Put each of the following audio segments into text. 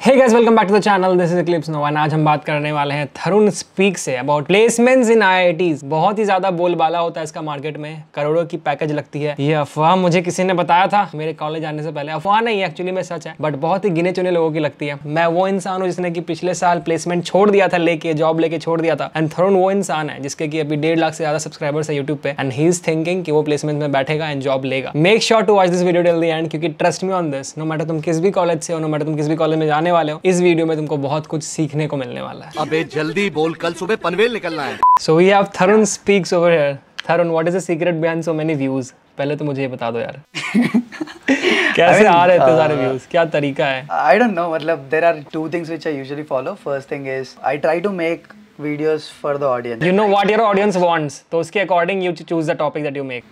Hey guys, welcome back to the channel. This is Eclipse Nova and आज हम बात करने वाले हैं थरुण स्पीक से अबाउट प्लेसमेंट्स इन IITs। बहुत ही ज्यादा बोलबाला होता है इसका मार्केट में, करोड़ों की पैकेज लगती है। ये अफवाह मुझे किसी ने बताया था मेरे कॉलेज आने से पहले। अफवाह नहीं, एक्चुअली में सच है, बट बहुत ही गिने चुने लोगों की लगती है। मैं वो इंसान हूँ जिसने कि पिछले साल प्लेसमेंट छोड़ दिया था, लेके जॉब लेके छोड़ दिया था। एंड थरुण वो इंसान है जिसके कि अभी 1.5 लाख से ज्यादा सब्सक्राइबर्स है यूट्यूब पे, एंड ही इज थिंकिंग कि वो प्लेसमेंट में बैठेगा एंड जॉब लेगा। Make sure to watch this video till the end, क्योंकि trust me on this, no matter तुम किस भी कॉलेज से हो, नो मैटर तुम किस भी कॉलेज में जाने वाले हो, इस वीडियो में तुमको बहुत कुछ सीखने को मिलने वाला है। अबे जल्दी बोल, कल सुबह पनवेल निकलना है। So we have Tharun speaks over here. Tharun, what is the secret behind so many views? पहले तो मुझे ये बता दो यार। कैसे आ रहे इतने सारे व्यूज, क्या तरीका है? I don't know, मतलब there are two things which I usually follow. First thing is I try to make videos for the audience. You know what your audience wants, तो उसके according you choose the topic that you make.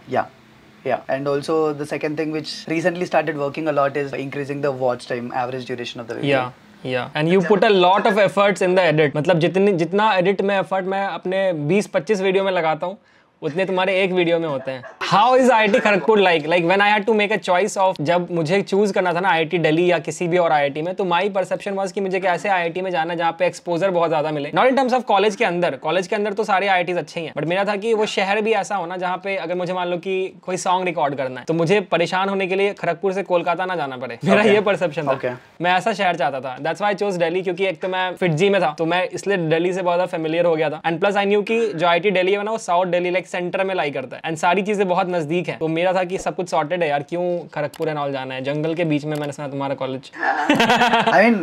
Yeah, and also the second thing which recently started working a lot is increasing the watch time, average duration of the video. Yeah, and you put a lot of efforts in the edit. मतलब जितना edit में effort मैं अपने 20-25 video में लगाता हूँ, उतने तुम्हारे एक वीडियो में होते हैं। How is IIT Kharagpur like when I had to make a choice of, जब मुझे चूज करना था ना IIT दिल्ली या किसी भी और IIT में, तो माई परसेप्शन वाज कि मुझे कैसे IIT में जाना जहाँ पे एक्सपोजर बहुत ज्यादा मिले। Not in terms of college के अंदर तो सारे IITs अच्छे ही हैं, बट मेरा था कि वो शहर भी ऐसा होना जहाँ पे अगर मुझे मान लो कि कोई सॉन्ग रिकॉर्ड करना है तो मुझे परेशान होने के लिए खड़गपुर से कोलकाता ना जाना पड़े। मेरा ये परसेप्शन था। मैं ऐसा शहर चाहता था, that's why I chose Delhi, क्योंकि एक तो मैं फिटजी में था तो मैं इसलिए दिल्ली से बहुत ज्यादा फेमिलियर हो गया था। एंड प्लस आई न्यू कि जो IIT दिल्ली है ना वो साउथ दिल्ली लाइक सेंटर में लाई करता है एंड सारी चीजें बहुत नजदीक है। तो मेरा था कि सब कुछ सॉर्टेड है यार, क्यों खड़गपुर एंड ऑल जाना है, जंगल के बीच में। मैंने सुना तुम्हारा college I mean,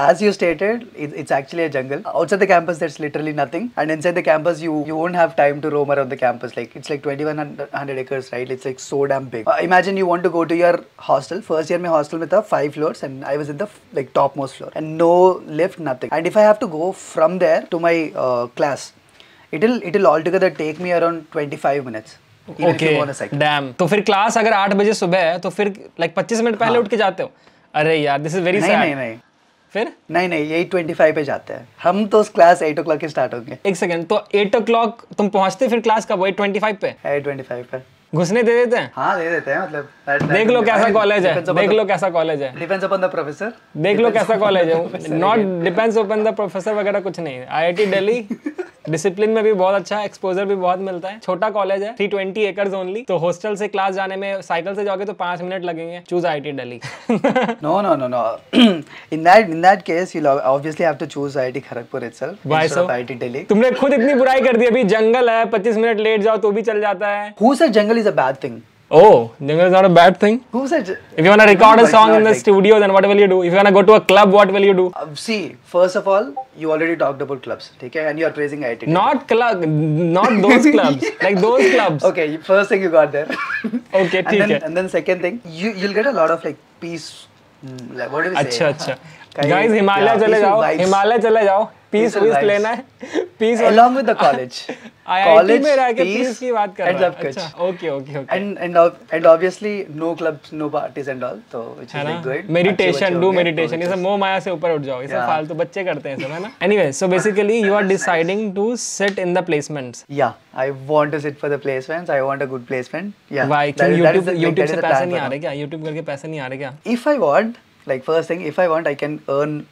as you stated, it's actually a jungle. Outside the campus, there's literally nothing, and inside the campus, you won't have time to roam around the campus. Like it's like 2100 acres, right? It's like so damn big. Imagine you want to go to your hostel. First year, my hostel में था 5 floors, and I was in the like topmost floor, and no lift, nothing. And if I have to go from there to my class, it'll altogether take me around 25 minutes. Okay dam. तो फिर class अगर 8 बजे सुबह है तो फिर like 25 minute पहले उठ के जाते हो? अरे यार दिस इज वेरी सैड। नहीं फिर नहीं 8:25 पे जाते हैं हम, तो क्लास 8 o'clock के स्टार्ट होंगे। एक सेकंड, तो 8 o'clock तुम पहुंचते फिर क्लास कब? 8:25 पे? 8:25 पे घुसने दे देते हैं? हाँ दे देते हैं, मतलब देख लो कैसा कॉलेज है, देख लो कैसा कॉलेज है, डिपेंड्स अपॉन द प्रोफेसर, देख लो कैसा कॉलेज है। Not depends upon the professor वगैरह कुछ नहीं है। IIT दिल्ली डिसिप्लिन में भी बहुत अच्छा है, एक्सपोजर भी बहुत मिलता है। छोटा कॉलेज है, 320 एकर्स ओनली, तो हॉस्टल से क्लास जाने में साइकिल से जाओगे तो 5 मिनट लगेंगे। Choose IIT Delhi. No. In that case, you'll obviously have to choose IIT Kharagpur itself instead of IIT Delhi. तुमने खुद इतनी बुराई कर दी, अभी जंगल है, 25 मिनट लेट जाओ तो भी चल जाता है। Who said jungle is a bad thing? Oh, jungle is not a bad thing. Who said? If you wanna record a song in the studio, then what will you do? If you wanna go to a club, what will you do? See, first of all, you already talked about clubs, okay? And you are praising IIT. Not club, not those clubs, like those clubs. Okay, first thing you got there. Okay, ठीक है. And then second thing, you'll get a lot of like peace. Like, what do we say? अच्छा। Guys, Himalaya चले जाओ, हिमालय चले जाओ, piece लेना है, piece along with the college. IIT में रह के पीस की बात कर रहा है। अच्छा, okay. And obviously no clubs, no parties and all, so which is like good. Meditation, do meditation. ये सब मोह माया से ऊपर उठ जाओ, ये सब फालतू बच्चे करते हैं सब, है ना? Anyway, so basically you are deciding to sit in the placements. Yeah, I want to sit for the placements. I want a good placement. Yeah. Why? क्यों YouTube से पैसे नहीं आ रहे क्या? YouTube करके पैसे नहीं आ रहे क्या? If I want, like first thing, if I want, I can earn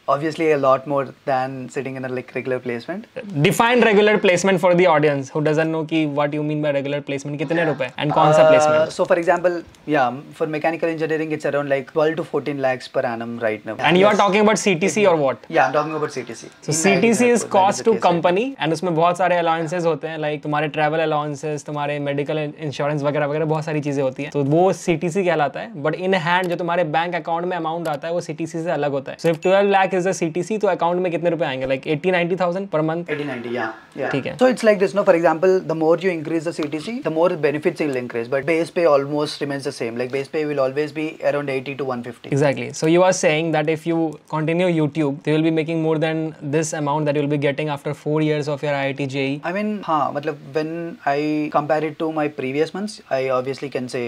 obviously a lot more than sitting in a like regular placement. Define regular placement for the audience who doesn't know कि what you mean by regular placement. कितने रुपए and कौन सा placement? So for example, yeah, for mechanical engineering it's around like 12 to 14 lakhs per annum right now. And you are talking about CTC or what? Yeah, I'm talking about CTC. So CTC is cost to company and उसमें बहुत सारे allowances होते हैं, like तुम्हारे travel allowances, तुम्हारे medical insurance वगैरह बहुत सारी चीजें होती हैं, तो वो CTC कहलाता है। But in hand जो तुम्हारे बैंक अकाउंट में अमाउंट आता है वो CTC से अलग होता है। So if 12 lakh is the CTC, तो अकाउंट में कितने रुपए आएंगे? Like 80-90,000 per month? 80-90, yeah. ठीक है। So it's like this, no? For example, the more you increase the CTC, the more benefits will increase, but base pay almost remains the same. Like base pay will always be around 80 to 150. Exactly. So you are saying that if you continue YouTube, they will be making more than this amount that you will be getting after 4 years of your IIT JEE. I mean, मतलब when I compare it to my previous months, I obviously can say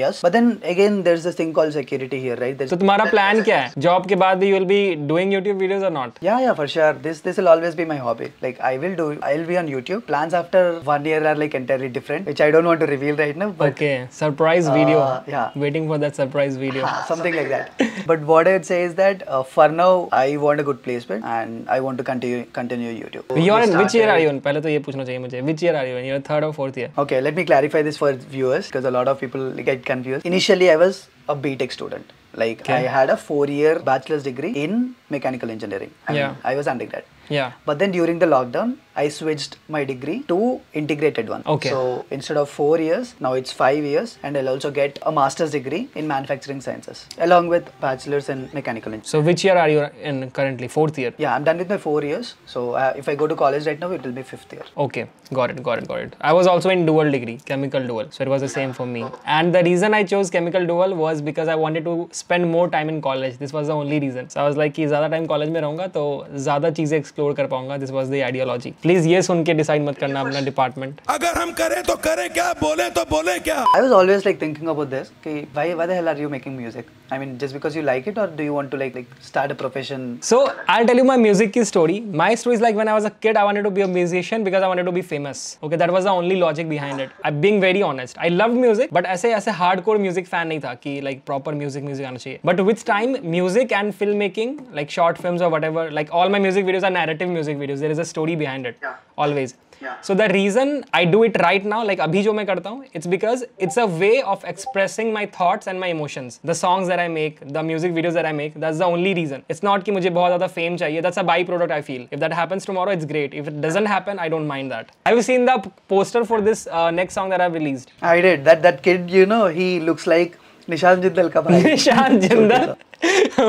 yes. But then again, there's this thing called security here, right? तो तुम्हारा plan क्या है? Job के बाद भी you will be doing doing YouTube videos or not? Yeah, for sure. This will always be my hobby. Like I'll be on YouTube. Plans after 1 year are like entirely different, which I don't want to reveal right now. But Okay, surprise video. yeah. Waiting for that surprise video. something like that. But what I would say is that for now I want a good placement and I want to continue YouTube. You're in which year are started- you in? पहले तो ये पूछना चाहिए मुझे. Which year are you in? You're third or fourth year? Okay, let me clarify this for viewers because a lot of people get confused. Initially, I was a BTech student. Like Okay. I had a 4-year bachelor's degree in mechanical engineering. Yeah. I was undergrad. Yeah. But then during the lockdown, I switched my degree to integrated one. Okay. So instead of 4 years, now it's 5 years, and I'll also get a master's degree in manufacturing sciences along with bachelor's in mechanical engineering. So which year are you in currently? Fourth year. Yeah, I'm done with my 4 years. So if I go to college right now, it will be 5th year. Okay, got it. I was also in dual degree, chemical dual. So it was the same for me. And the reason I chose chemical dual was because I wanted to spend more time in college. This was the only reason. So I was like कि ज़्यादा time college में रहूँगा तो ज़्यादा चीज़ें explore कर पाऊँगा. This was the ideology. Please ये सुन के decide मत करना अपना department. अगर हम करें तो करें क्या, बोले तो बोले क्या. I was always like thinking about this. Okay, why the hell are you making music? I mean, just because you like it, or do you want to like start a profession? So I'll tell you my music की story. My story is like when I was a kid, I wanted to be a musician because I wanted to be famous. Okay, that was the only logic behind it. I'm being very honest. I loved music, but ऐसे hardcore music fan नहीं था कि like proper music आना चाहिए. But with time, music and filmmaking, like short films or whatever, like all my music videos are narrative music videos. There is a story behind it. Yeah. Always. Yeah. So the reason I do it right now, like अभी जो मैं करता हूँ, it's because it's a way of expressing my thoughts and my emotions. The songs that I make, the music videos that I make, that's the only reason. It's not कि मुझे बहुत ज़्यादा fame चाहिए. That's a byproduct I feel. If that happens tomorrow, it's great. If it doesn't happen, I don't mind that. Have you seen the poster for this next song that I've released? I did. That kid, you know, he looks like Nishan Jindal ka bhai. निशान Jindal.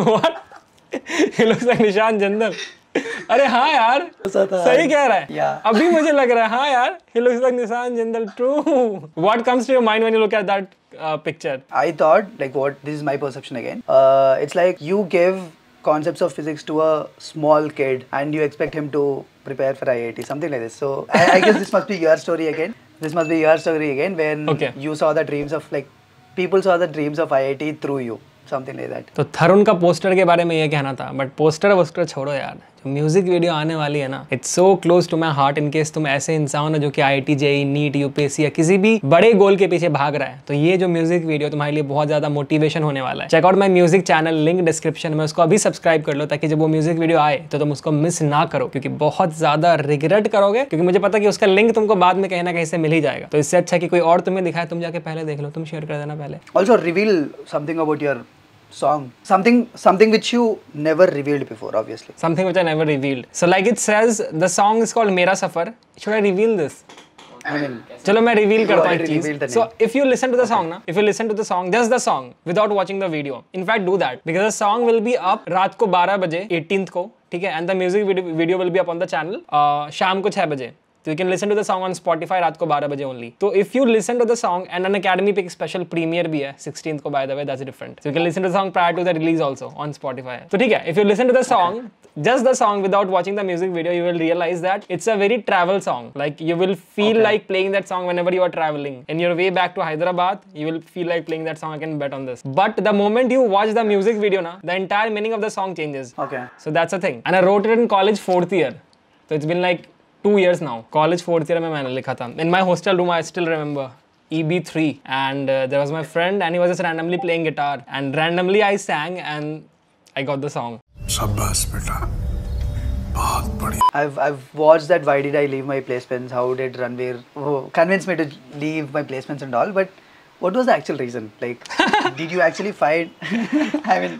What? He looks like निशान जिंदल. अरे हाँ यार, सही कह रहा है. Yeah. अभी मुझे लग रहा है हाँ यार, he looks like निशान Jindal. True. What comes to your mind when you look at that picture? I thought, like, this is my perception again. It's like you give concepts of physics to a small kid and you expect him to prepare for IIT, something like this. So I guess this must be your story again. This must be your story again when Okay. you saw the dreams of, like, people saw the dreams of IIT through you. Something like that. तो थरुण का poster के बारे में ये कहना था, but poster वोस्टर छोड़ो यार. जो म्यूजिक वीडियो आने वाली है ना, it's so close to my heart. In case तुम ऐसे इंसान हो जो कि IIT JEE नीट UPSC या किसी भी बड़े गोल के पीछे भाग रहा है, तो ये जो म्यूजिक वीडियो तुम्हारे लिए बहुत ज्यादा मोटिवेशन होने वाला है. Check out my music channel, link description में. उसको अभी सब्सक्राइब कर लो ताकि जब वो म्यूजिक वीडियो आए तो तुम उसको मिस ना करो, क्योंकि बहुत ज्यादा रिग्रेट करोगे, क्योंकि मुझे पता कि उसका लिंक तुमको बाद में कहीं ना कहीं से मिल ही जाएगा. तो इससे अच्छा कि कोई और तुम्हें दिखाए, तुम जाके पहले देख लो, तुम शेयर कर देना पहले. Also reveal something about your song. Something which you never revealed before, obviously. Something which I never revealed. So like it says, the song is called Mera Safar. Should I reveal this? I mean, चलो मैं reveal करता हूँ एक already revealed the चीज. So name. if you listen to the song ना, if you listen to the song, just the song without watching the video. In fact, do that because the song will be up रात को 12 बजे 18th को, ठीक है? And the music video will be up on the channel शाम को 6 बजे. So you can listen to the song on Spotify रात को 12 बजे only. So if you listen to the song and an Academy पे एक special premiere भी है 16th को, by the way, that's different. So you can listen to the song prior to the release also on Spotify. तो ठीक है, if you listen to the song, just the song without watching the music video, you will realize that it's a very travel song. Like you will feel like playing that song whenever you are traveling. In your way back to Hyderabad, you will feel like playing that song. I can bet on this. But the moment you watch the music video na, the entire meaning of the song changes. okay. So that's the thing. And I wrote it in college 4th year. So it's been like 2 years now. College 4th year में मैंने लिखा था. In my hostel room, I still remember EB3, and there was my friend, and he was just randomly playing guitar, and randomly I sang, and I got the song. शाबाश बेटा, बहुत बढ़िया. I've watched that. Why did I leave my placements? How did Ranveer convince me to leave my placements and all? But what was the actual reason? Like, did you actually find? I mean,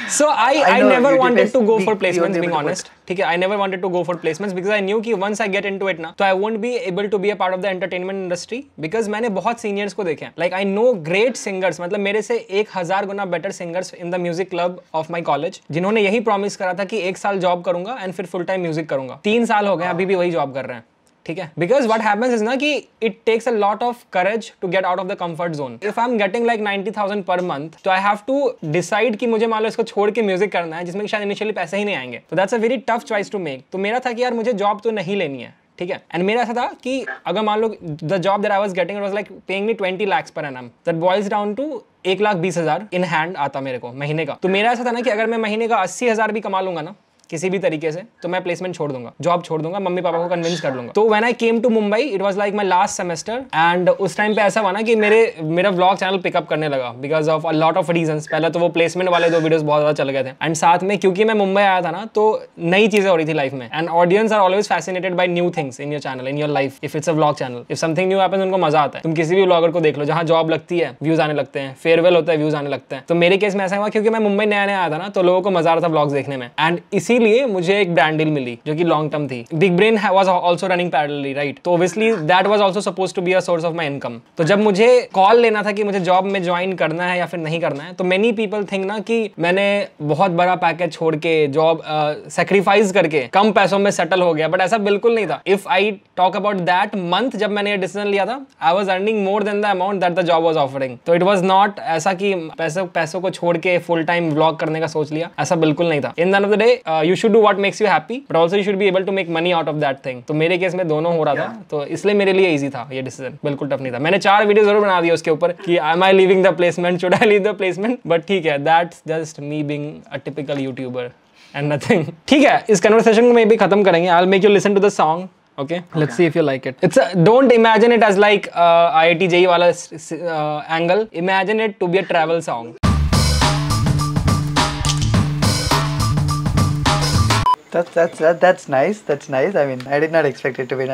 So I know never YouTube wanted is to go for beyond placements, being able to honest. ठीक है, I never wanted to go for placements because I knew कि once I get into it ना, तो I won't be able to be a part of the entertainment industry because मैंने बहुत seniors को देखे हैं. Like I know great singers, मतलब मेरे से 1000 गुना better singers in the music club of my college, जिन्होंने यही promise करा था कि 1 साल जॉब करूंगा and फिर full time music करूंगा. 3 साल हो गए, अभी भी वही जॉब कर रहे हैं. ठीक है, बिकॉज वट हैपन्स इज ना कि it takes a lot of courage to get out of the comfort zone. If I am getting like 90,000 per month, तो आई हैव टू डिसाइड कि मुझे मान लो इसको छोड़ के म्यूजिक करना है जिसमें शायद इनिशियली पैसे ही नहीं आएंगे. तो that's a very tough choice to make. तो मेरा था कि यार मुझे जॉब तो नहीं लेनी है, ठीक है. एंड मेरा ऐसा था कि अगर मान लो the job that I was getting it was like paying me 20 lakhs per annum, that boils down to 1,20,000 in hand आता मेरे को महीने का. तो मेरा ऐसा था ना कि अगर मैं महीने का 80,000 भी कमा लूंगा ना, किसी भी तरीके से, तो मैं प्लेसमेंट छोड़ दूंगा, जॉब छोड़ दूंगा, मम्मी पापा को कन्विंस कर लूंगा। तो when I came to Mumbai it was like my last semester and उस टाइम पे ऐसा हुआ ना कि मेरा व्लॉग चैनल पिकअप करने लगा because of a lot of reasons. पहले तो वो प्लेसमेंट वाले 2 वीडियोस बहुत ज्यादा चल गए थे एंड साथ में क्योंकि मैं मुंबई आया था ना तो नई चीजें हो रही थी लाइफ में and audience are always fascinated by new things in your channel, in your life. If it's a vlog channel, if something new happens उनको मजा आता है। तुम किसी भी व्लॉगर को देख लो, जहां जॉब लगती है व्यूज आने लगते हैं, फेयरवेल होता है व्यूज आने लगते हैं। तो मेरे केस में ऐसा हुआ क्योंकि मैं मुंबई नया नया आया था ना तो लोगों को मजा आ रहा था व्लॉग्स देखने में एंड इसीलिए मुझे एक ब्रांड डील मिली जो कि लॉन्ग टर्म थी। Big Brain was also running parallelly, right? तो obviously that was also supposed to be a source of my income. तो जब मुझे कॉल लेना था कि मुझे जॉब में ज्वाइन करना है या फिर नहीं करना है, तो मेनी पीपल थिंक ना कि मैंने बहुत बड़ा पैकेज छोड़ के जॉब सैक्रिफाइस करके कम पैसों में सेटल हो गया, बट ऐसा बिल्कुल नहीं था। If I talk about that month जब मैंने ये डिसीजन लिया था, I was earning more than the amount that the job was offering. तो इट वाज नॉट ऐसा कि पैसों को छोड़ के फुल टाइम व्लॉग करने का सोच लिया, ऐसा बिल्कुल नहीं था। In the end of the day you should do what makes you happy but also you should be able to make money out of that thing. तो मेरे केस में दोनों हो रहा था, तो इसलिए मेरे लिए इजी था ये डिसीजन, बिल्कुल टफ नहीं था। मैंने 4 वीडियो जरूर बना दिए उसके ऊपर कि am I leaving the placement, should I leave the placement, but ठीक है, that's just me being a typical YouTuber and nothing। ठीक है, इस conversation को मैं भी खत्म करेंगे। I'll make you listen to the song, okay? Let's see if you like it। Don't imagine it as like IIT JEE वाला angle, imagine it to be a travel song। That's nice. That's nice. I mean, I did not expect it to be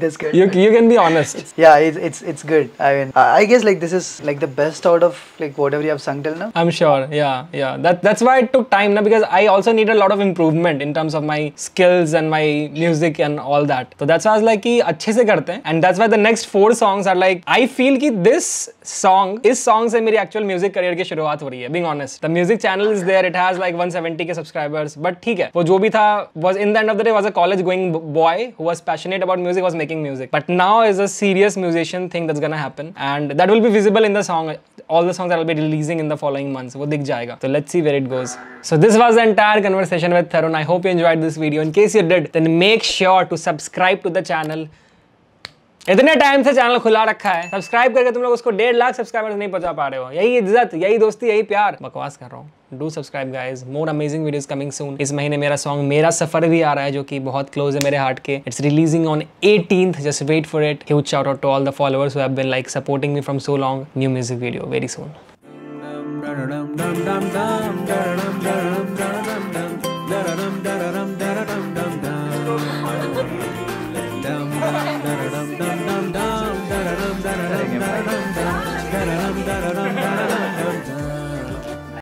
this good. You can be honest। Yeah, it's good. I mean, I guess like this is like the best out of like whatever you have sung till now. I'm sure, yeah. That's why it took time ना, because I also need a lot of improvement in terms of my skills and my music and all that. So that's why I was like कि अच्छे से करते हैं, and that's why the next 4 songs are like I feel कि इस song से मेरी actual music career की शुरुआत हो रही है। Being honest, the music channel is there, it has like 170 के subscribers, but ठीक है, वो जो भी था was in the end of the day was a college going boy who was passionate about music, was making music, but now is a serious musician thing that's gonna happen and that will be visible in the song, all the songs that I'll be releasing in the following months, वो दिख जाएगा। So let's see where it goes। So this was the entire conversation with Tarun। I hope you enjoyed this video। In case you did, then make sure to subscribe to the channel। इतने time से channel खुला रखा है, subscribe करके तुम लोग उसको 1.5 lakh subscribers नहीं पहुंचा पा रहे हो। यही इज्जत, यही दोस्ती, यही प्यार, बकवास कर रहा हूँ। Do subscribe guys, more amazing videos coming soon. इस महीने मेरा सॉन्ग मेरा सफर भी आ रहा है जो कि बहुत क्लोज है मेरे हार्ट के। It's releasing on 18th, just wait for it. Huge shout out to all the followers who have been like supporting me from so long. New music video very soon.